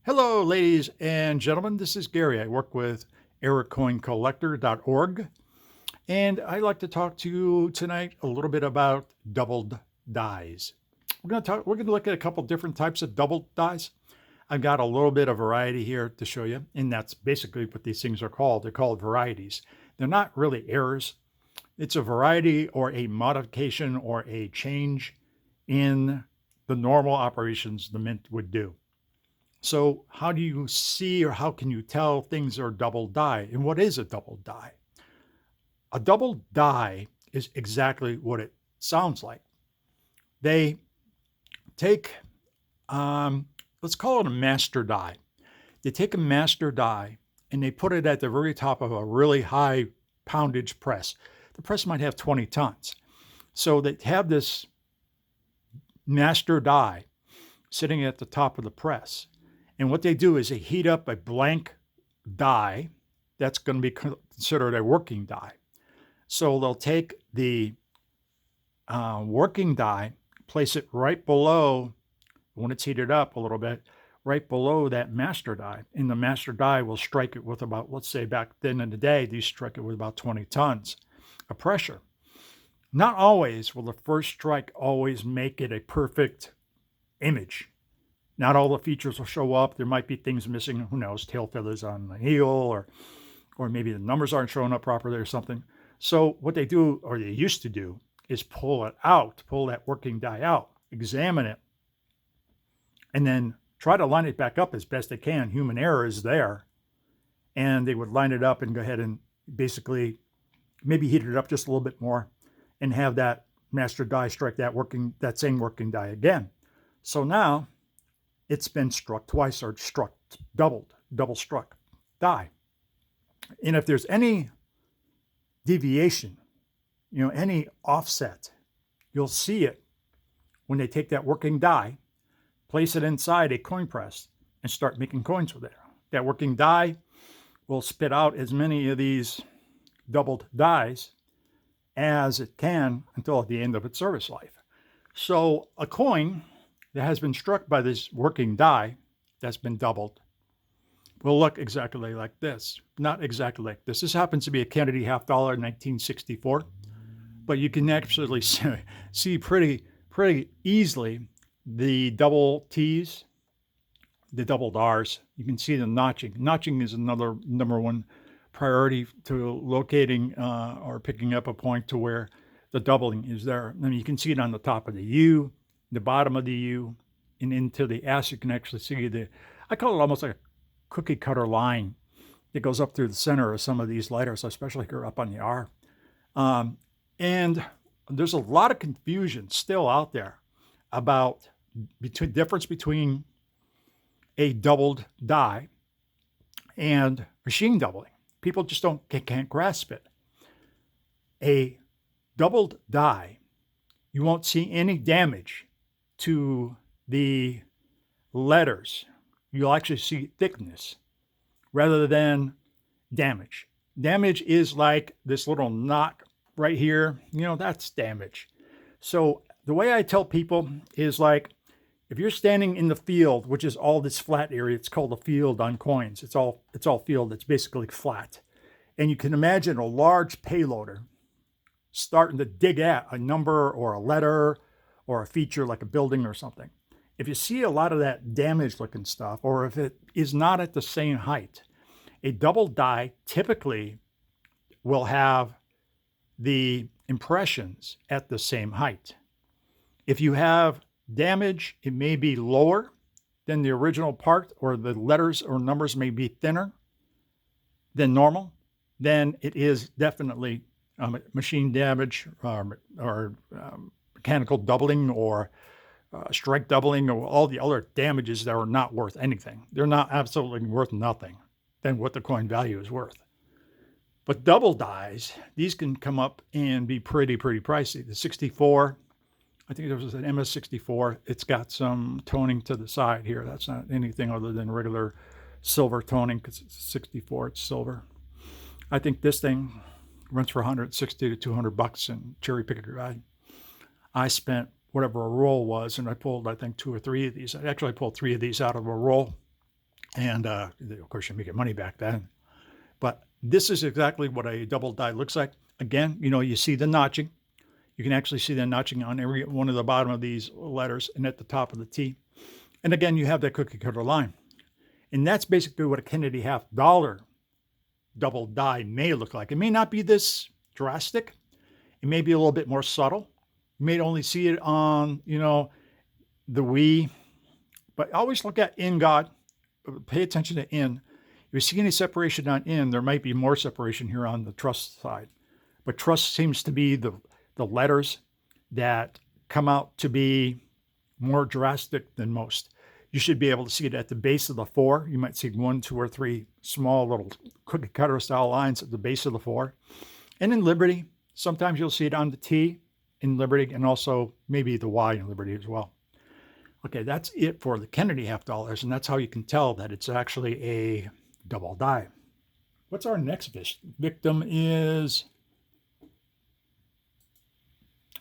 Hello, ladies and gentlemen. This is Gary. I work with EricCoinCollector.org, and I'd like to talk to you tonight a little bit about doubled dies. We're going to look at a couple different types of doubled dies. I've got a little bit of variety here to show you, and that's basically what these things are called. They're called varieties. They're not really errors. It's a variety or a modification or a change in the normal operations the mint would do. So how do you see or how can you tell things are double die? And what is a double die? A double die is exactly what it sounds like. They take, let's call it a master die. They take a master die and they put it at the very top of a really high poundage press. The press might have 20 tons. So they have this master die sitting at the top of the press. And what they do is they heat up a blank die that's going to be considered a working die. So they'll take the working die, place it right below, when it's heated up a little bit, right below that master die. And the master die will strike it with about, let's say back then in the day, these strike it with about 20 tons of pressure. Not always will the first strike always make it a perfect image. Not all the features will show up. There might be things missing, who knows, tail feathers on the heel, or maybe the numbers aren't showing up properly or something. So what they do, or they used to do, is pull it out, pull that working die out, examine it, and then try to line it back up as best they can. Human error is there. And they would line it up and go ahead and basically maybe heat it up just a little bit more and have that master die strike that same working die again. So now it's been struck twice, or struck double struck die. And if there's any deviation, any offset, you'll see it when they take that working die, place it inside a coin press, and start making coins with it. That working die will spit out as many of these doubled dies as it can until at the end of its service life. So a coin that has been struck by this working die that's been doubled will look exactly like this. Not exactly like this. This happens to be a Kennedy $50 1964, but you can actually see pretty easily the double T's, the doubled R's. You can see the notching. Notching is another number one priority to locating or picking up a point to where the doubling is there. I mean, you can see it on the top of the U, the bottom of the U, and into the S. You can actually see I call it almost like a cookie cutter line that goes up through the center of some of these letters, especially here up on the R. And there's a lot of confusion still out there about difference between a doubled die and machine doubling. People just can't grasp it. A doubled die, you won't see any damage to the letters. You'll actually see thickness rather than damage. Damage is like this little knot right here. That's damage. So the way I tell people is like, if you're standing in the field, which is all this flat area, it's called a field on coins. It's all field. It's basically flat. And you can imagine a large payloader starting to dig at a number or a letter or a feature like a building or something. If you see a lot of that damaged looking stuff, or if it is not at the same height, a double die typically will have the impressions at the same height. If you have damage, it may be lower than the original part, or the letters or numbers may be thinner than normal, then it is definitely machine damage or mechanical doubling, or strike doubling, or all the other damages that are not worth anything. They're not absolutely worth nothing than what the coin value is worth. But double dies, these can come up and be pretty pricey. The 64, I think there was an MS64. It's got some toning to the side here. That's not anything other than regular silver toning, because it's 64, it's silver. I think this thing runs for $160 to $200 in cherry picker. I spent whatever a roll was, and I pulled, I think, 2 or 3 of these. I actually pulled 3 of these out of a roll. And of course, you're making money back then. But this is exactly what a double die looks like. Again, you see the notching. You can actually see the notching on every one of the bottom of these letters and at the top of the T. And again, you have that cookie cutter line. And that's basically what a Kennedy half dollar double die may look like. It may not be this drastic. It may be a little bit more subtle. You may only see it on, the we, but always look at in God. Pay attention to in. If you see any separation on in, there might be more separation here on the trust side. But trust seems to be the letters that come out to be more drastic than most. You should be able to see it at the base of the 4. You might see 1, 2, or 3 small little cookie cutter style lines at the base of the 4. And in Liberty, sometimes you'll see it on the T in Liberty and also maybe the Y in Liberty as well. Okay, that's it for the Kennedy half dollars, and that's how you can tell that it's actually a double die. What's our next victim is,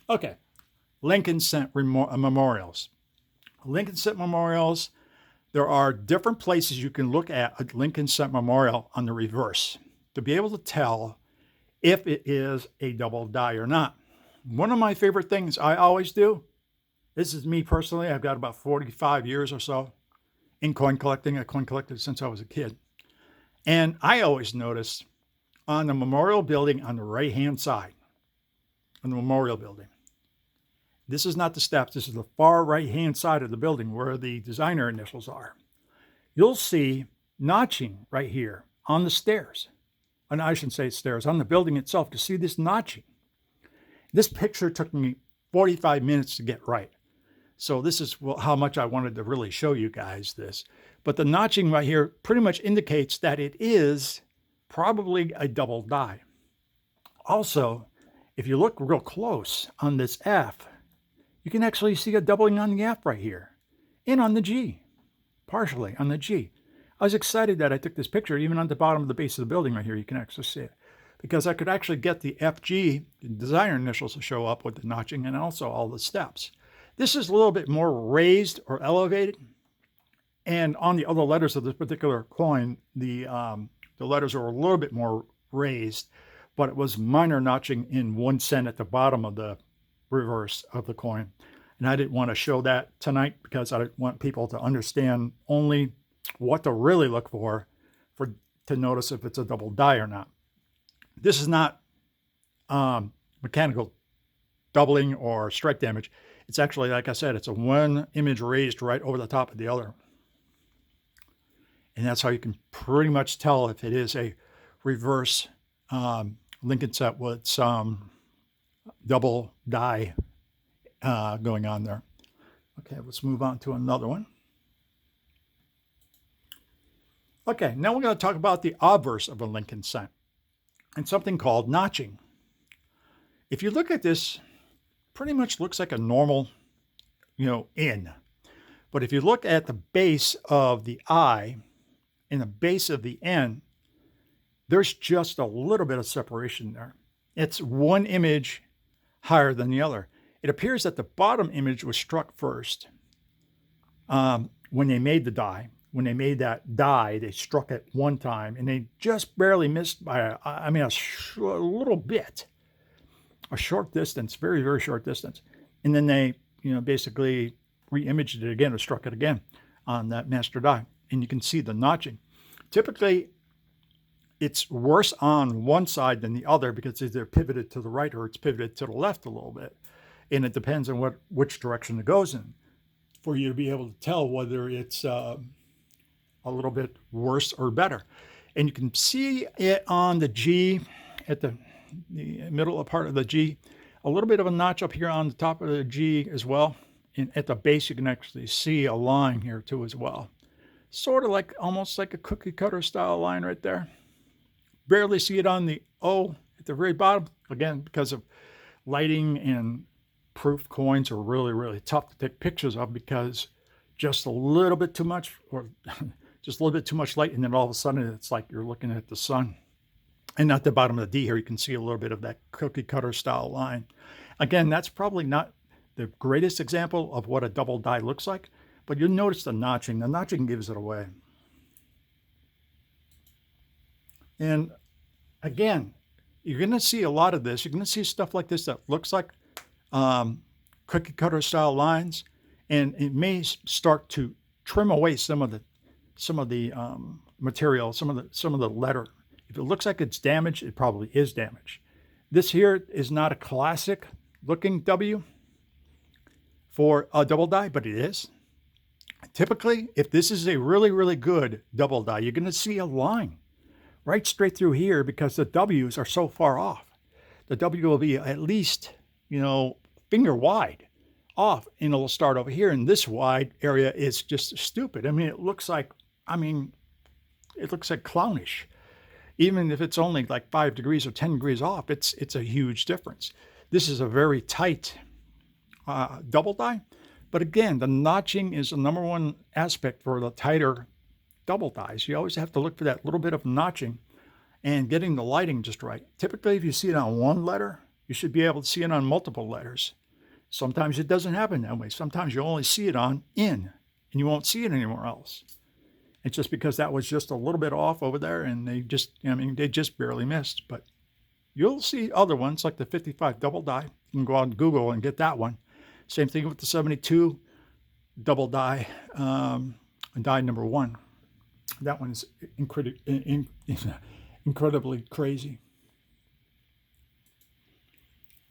okay, Lincoln Cent memorials. Lincoln Cent memorials, there are different places you can look at a Lincoln Cent memorial on the reverse to be able to tell if it is a double die or not. One of my favorite things I always do, this is me personally, I've got about 45 years or so in coin collecting. I coin collected since I was a kid. And I always notice on the memorial building on the right-hand side, on the memorial building, this is not the steps, this is the far right-hand side of the building where the designer initials are. You'll see notching right here on the stairs. And I shouldn't say stairs, on the building itself, to see this notching. This picture took me 45 minutes to get right. So this is how much I wanted to really show you guys this. But the notching right here pretty much indicates that it is probably a double die. Also, if you look real close on this F, you can actually see a doubling on the F right here and on the G, partially on the G. I was excited that I took this picture. Even on the bottom of the base of the building right here, you can actually see it, because I could actually get the FG, the designer initials, to show up with the notching and also all the steps. This is a little bit more raised or elevated. And on the other letters of this particular coin, the letters are a little bit more raised, but it was minor notching in 1 cent at the bottom of the reverse of the coin. And I didn't want to show that tonight because I want people to understand only what to really look for to notice if it's a double die or not. This is not mechanical doubling or strike damage. It's actually, like I said, it's a one image raised right over the top of the other. And that's how you can pretty much tell if it is a reverse Lincoln set with some double die going on there. Okay, let's move on to another one. Okay, now we're going to talk about the obverse of a Lincoln cent and something called notching. If you look at this, pretty much looks like a normal, in. But if you look at the base of the I and the base of the N, there's just a little bit of separation there. It's one image higher than the other. It appears that the bottom image was struck first when they made the die. When they made that die, they struck it one time, and they just barely missed by, a little bit, a short distance, very, very short distance. And then they, basically re-imaged it again or struck it again on that master die. And you can see the notching. Typically, it's worse on one side than the other because it's either pivoted to the right or it's pivoted to the left a little bit. And it depends on which direction it goes in for you to be able to tell whether it's a little bit worse or better. And you can see it on the G, at the middle part of the G, a little bit of a notch up here on the top of the G as well. And at the base, you can actually see a line here too as well. Sort of like, almost like a cookie cutter style line right there. Barely see it on the O at the very bottom. Again, because of lighting and proof coins are really, really tough to take pictures of because just a little bit too much or just a little bit too much light, and then all of a sudden it's like you're looking at the sun. And at the bottom of the D here, you can see a little bit of that cookie cutter style line. Again, that's probably not the greatest example of what a double die looks like, but you'll notice the notching. The notching gives it away. And again, you're going to see a lot of this. You're going to see stuff like this that looks like um, cookie cutter style lines, and it may start to trim away some of the material, some of the letter. If it looks like it's damaged, it probably is damaged. This here is not a classic looking W for a double die, but it is. Typically, if this is a really, really good double die, you're going to see a line right straight through here because the W's are so far off. The W will be at least, finger wide off, and it'll start over here. And this wide area is just stupid. It looks like clownish. Even if it's only like 5 degrees or 10 degrees off, it's a huge difference. This is a very tight double die. But again, the notching is the number one aspect for the tighter double dies. You always have to look for that little bit of notching and getting the lighting just right. Typically, if you see it on one letter, you should be able to see it on multiple letters. Sometimes it doesn't happen that way. Sometimes you only see it on in, and you won't see it anywhere else. It's just because that was just a little bit off over there, and they just barely missed. But you'll see other ones like the 55 double die. You can go on Google and get that one. Same thing with the 72 double die, die number 1. That one's incredibly crazy.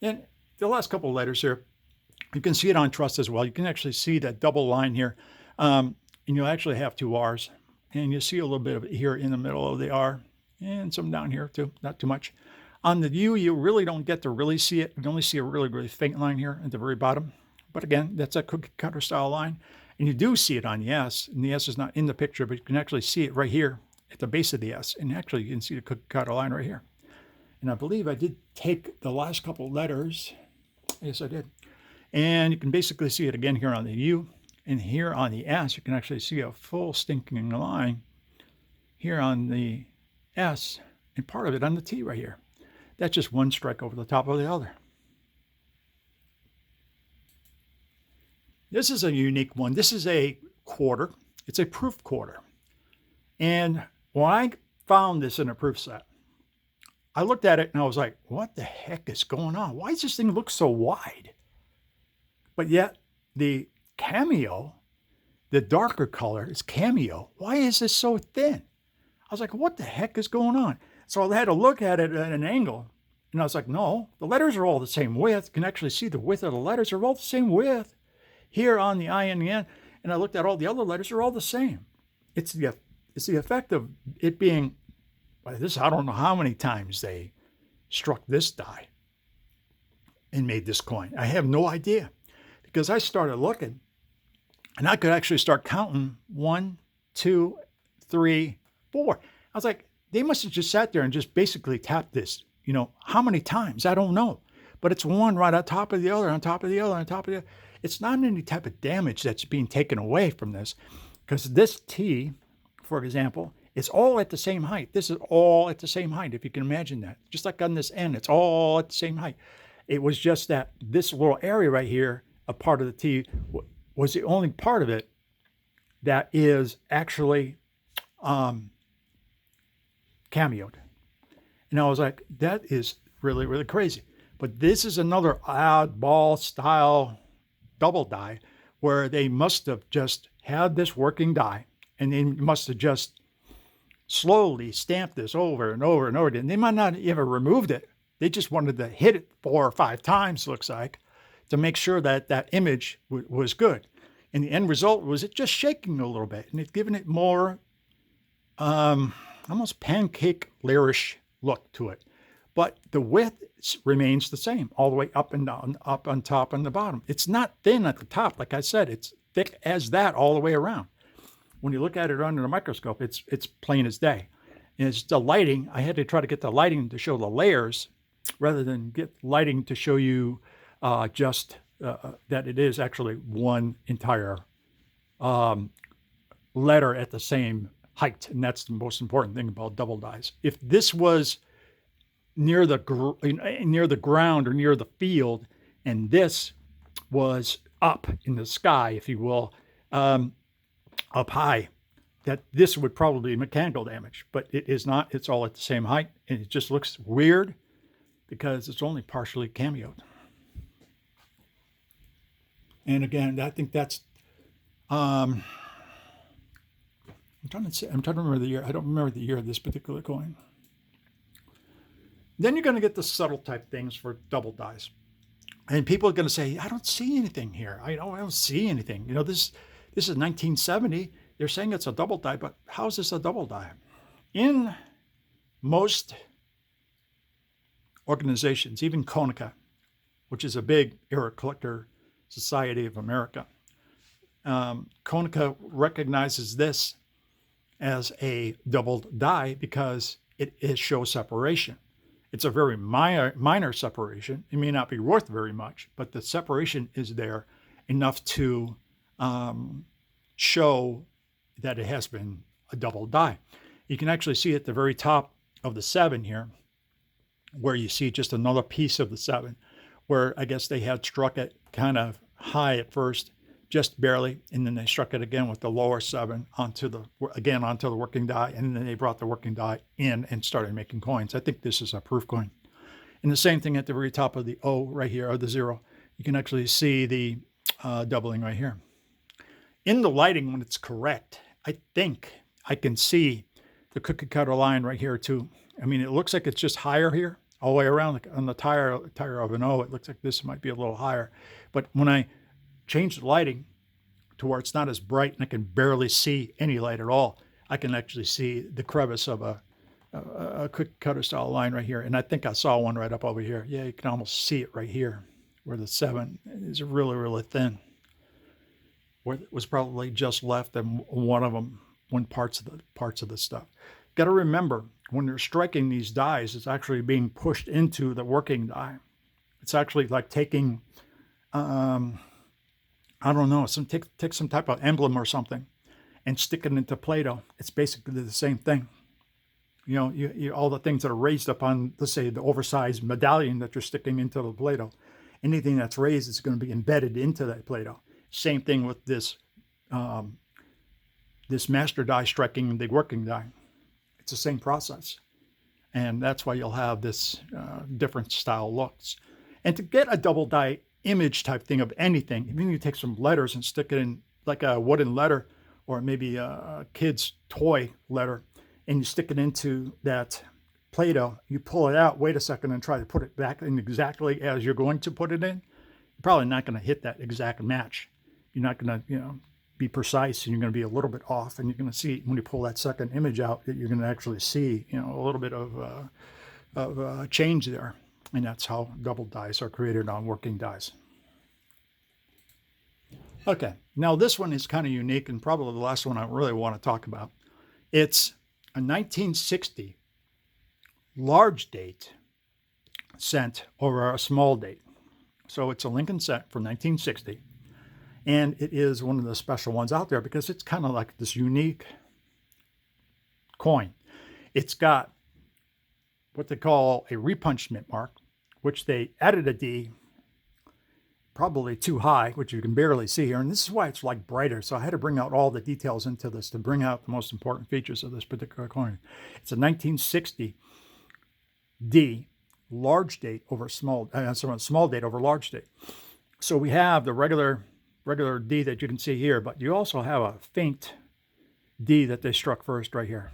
And the last couple of letters here, you can see it on trust as well. You can actually see that double line here. And you'll actually have 2 R's. And you see a little bit of it here in the middle of the R and some down here too, not too much. On the U, you really don't get to really see it. You only see a really, really faint line here at the very bottom. But again, that's a cookie cutter style line. And you do see it on the S, and the S is not in the picture, but you can actually see it right here at the base of the S. And actually, you can see the cookie cutter line right here. And I believe I did take the last couple letters. Yes, I did. And you can basically see it again here on the U. And here on the S, you can actually see a full stinking line here on the S, and part of it on the T right here. That's just one strike over the top of the other. This is a unique one. This is a quarter. It's a proof quarter. And when I found this in a proof set, I looked at it and I was like, what the heck is going on? Why does this thing look so wide? But yet the cameo, the darker color is cameo. Why is this so thin? I was like, what the heck is going on? So I had to look at it at an angle. And I was like, no, the letters are all the same width. You can actually see the width of the letters are all the same width. Here on the I and the N, and I looked at all the other letters, are all the same. It's the effect of it being, this, I don't know how many times they struck this die and made this coin. I have no idea, because I started looking and I could actually start counting 1, 2, 3, 4. I was like, they must have just sat there and just basically tapped this, how many times? I don't know. But it's one right on top of the other, on top of the other, on top of the other. It's not any type of damage that's being taken away from this, because this T, for example, is all at the same height. This is all at the same height, if you can imagine that. Just like on this N, it's all at the same height. It was just that this little area right here, a part of the T, was the only part of it that is actually cameoed. And I was like, that is really, really crazy. But this is another oddball style double die where they must have just had this working die, and they must have just slowly stamped this over and over and over again. They might not even removed it. They just wanted to hit it 4 or 5 times, looks like, to make sure that that image was good. And the end result was it just shaking a little bit, and it's giving it more almost pancake layerish look to it. But the width remains the same all the way up and down, up on top and the bottom. It's not thin at the top. Like I said, it's thick as that all the way around. When you look at it under the microscope, it's plain as day. And it's the lighting. I had to try to get the lighting to show the layers rather than get lighting to show you just that it is actually one entire letter at the same height. And that's the most important thing about double dies. If this was near the ground or near the field, and this was up in the sky, if you will, up high, that this would probably be mechanical damage, but it is not. It's all at the same height, and it just looks weird because it's only partially cameoed. And again, I think that's I'm trying to remember the year. I don't remember the year of this particular coin. Then you're going to get the subtle type things for double dies. And people are going to say, I don't see anything here. I don't see anything. You know, this is 1970. They're saying it's a double die, but how is this a double die? In most organizations, even Konica, which is a big era collector society of America, Konica recognizes this as a doubled die because it shows separation. It's a very minor separation. It may not be worth very much, but the separation is there enough to show that it has been a double die. You can actually see at the very top of the 7 here, where you see just another piece of the 7, where I guess they had struck it kind of high at first, just barely, and then they struck it again with the lower 7 onto the working die, and then they brought the working die in and started making coins. I think this is a proof coin. And the same thing at the very top of the O right here, or the 0. You can actually see the doubling right here. In the lighting, when it's correct, I think I can see the cookie cutter line right here too. I mean, it looks like it's just higher here, all the way around on the tire of an O. It looks like this might be a little higher. But when I change the lighting to where it's not as bright and I can barely see any light at all, I can actually see the crevice of a cookie cutter style line right here. And I think I saw one right up over here. Yeah, you can almost see it right here where the 7 is really, really thin. Where it was probably just left and parts of the stuff. Got to remember, when you're striking these dies, it's actually being pushed into the working die. It's actually like taking, I don't know, take some type of emblem or something and stick it into Play-Doh. It's basically the same thing. You know, you all the things that are raised up on, let's say, the oversized medallion that you're sticking into the Play-Doh. Anything that's raised is going to be embedded into that Play-Doh. Same thing with this this master die striking the working die. It's the same process. And that's why you'll have this different style looks. And to get a double die image type thing of anything, even you take some letters and stick it in like a wooden letter or maybe a kid's toy letter, and you stick it into that Play-Doh, you pull it out, wait a second, and try to put it back in exactly as you're going to put it in, you're probably not going to hit that exact match. You're not going to, be precise, and you're going to be a little bit off, and you're going to see when you pull that second image out that you're going to actually see, a little bit of change there. And that's how double dies are created on working dies. Okay, now this one is kind of unique and probably the last one I really want to talk about. It's a 1960 large date cent over a small date. So it's a Lincoln cent from 1960. And it is one of the special ones out there because it's kind of like this unique coin. It's got what they call a repunchment mark, which they added a D, probably too high, which you can barely see here. And this is why it's like brighter. So I had to bring out all the details into this to bring out the most important features of this particular coin. It's a 1960 D, large date over small date over large date. So we have the regular D that you can see here, but you also have a faint D that they struck first right here.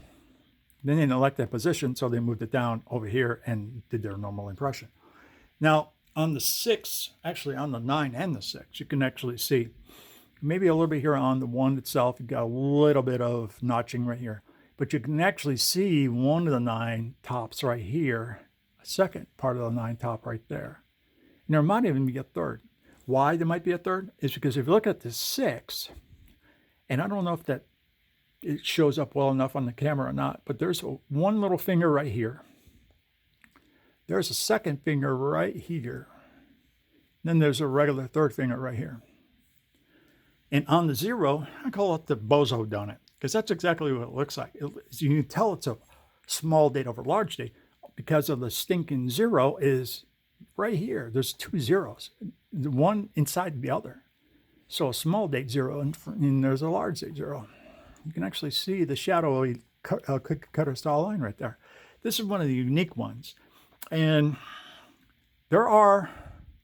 They didn't elect that position, so they moved it down over here and did their normal impression. Now, on the 6, actually on the 9 and the 6, you can actually see maybe a little bit here on the 1 itself. You got a little bit of notching right here, but you can actually see one of the 9 tops right here, a second part of the 9 top right there. And there might even be a third. Why there might be a third is because if you look at the 6, and I don't know if that it shows up well enough on the camera or not, but there's one little finger right here. There's a second finger right here. Then there's a regular third finger right here. And on the 0, I call it the bozo donut because that's exactly what it looks like. You can tell it's a small date over large date because of the stinking 0 is right here. There's 2 zeros, the one inside the other. So a small date 0 and there's a large date 0. you can actually see the shadowy cookie cutter style line right there. This is one of the unique ones. And there are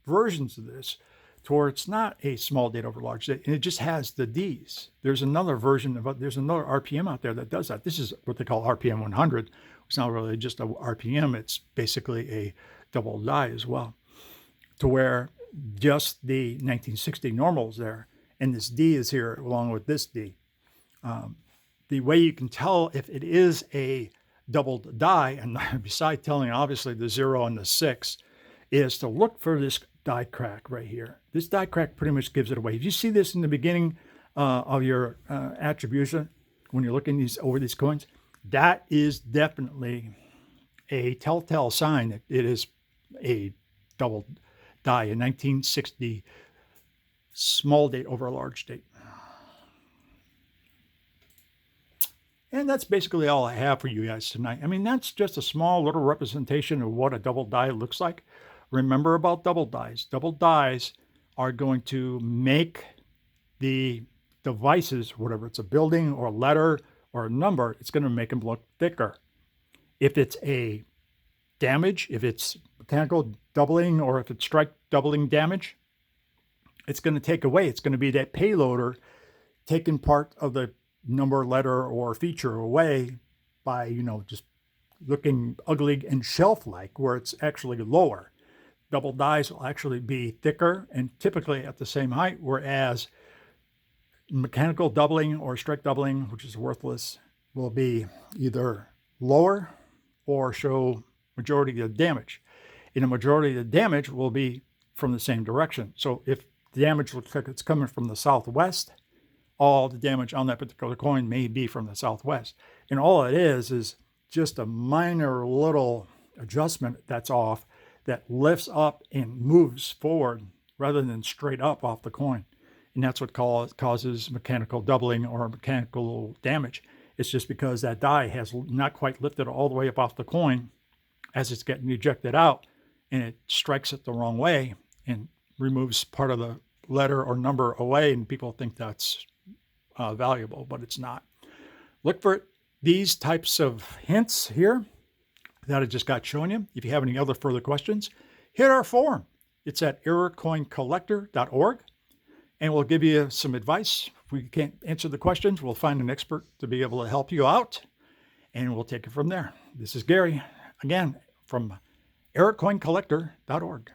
versions of this to where it's not a small date over large date, and it just has the D's. There's another version of it. There's another RPM out there that does that. This is what they call RPM 100. It's not really just a RPM. It's basically a double die as well, to where just the 1960 normal is there, and this D is here along with this D. The way you can tell if it is a doubled die, and beside telling obviously the 0 and the 6, is to look for this die crack right here. This die crack pretty much gives it away. If you see this in the beginning of your attribution, when you're looking over these coins, that is definitely a telltale sign that it is a double die, a 1960 small date over a large date. And that's basically all I have for you guys tonight. I mean, that's just a small little representation of what a double die looks like. Remember about double dies. Double dies are going to make the devices, whatever it's a building or a letter or a number, it's going to make them look thicker. If it's a damage, if it's mechanical doubling, or if it's strike doubling damage, it's going to take away. It's going to be that payloader taking part of the number, letter, or feature away by, just looking ugly and shelf-like, where it's actually lower. Double dies will actually be thicker and typically at the same height, whereas mechanical doubling or strike doubling, which is worthless, will be either lower or show majority of the damage. And the majority of the damage will be from the same direction. So if the damage looks like it's coming from the southwest, all the damage on that particular coin may be from the southwest. And all it is just a minor little adjustment that's off, that lifts up and moves forward rather than straight up off the coin. And that's what causes mechanical doubling or mechanical damage. It's just because that die has not quite lifted all the way up off the coin as it's getting ejected out, and it strikes it the wrong way and removes part of the letter or number away, and people think that's valuable, but it's not. Look for these types of hints here that I just got showing you. If you have any other further questions, hit our forum. It's at errorcoincollector.org, and we'll give you some advice. If we can't answer the questions, we'll find an expert to be able to help you out, and we'll take it from there. This is Gary, again, from errorcoincollector.org.